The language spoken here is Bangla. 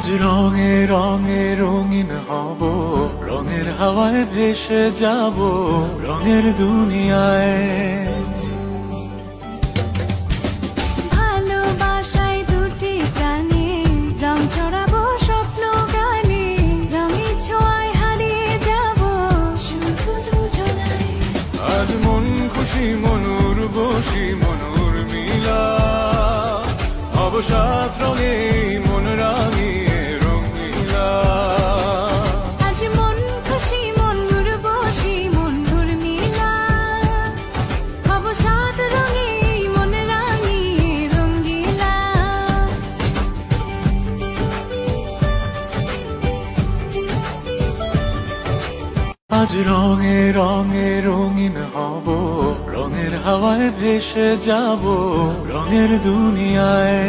আজ রঙে রঙে রঙিন হব, রঙের হাওয়ায় ভেসে যাব রঙের দুনিয়ায়। ভালোবাসায় দুটি প্রাণী, রং ছড়াবো স্বপ্ন গানে, রঙের ছোঁয়ায় হারিয়ে যাব শুধু দুজনায়। আজ মন খুশি মনুর বসি মনুর মিলা, অবসাদ রঙে মন রাঙিয়ে রঙিলা। আজ মন খুশি মনুর বসি মনুর মিলা, অবসাদ রঙে মন রাঙিয়ে রঙিলা। আজ রঙে রঙে রঙিন হব, রঙের হাওয়ায় ভেসে যাব রঙের দুনিয়ায়।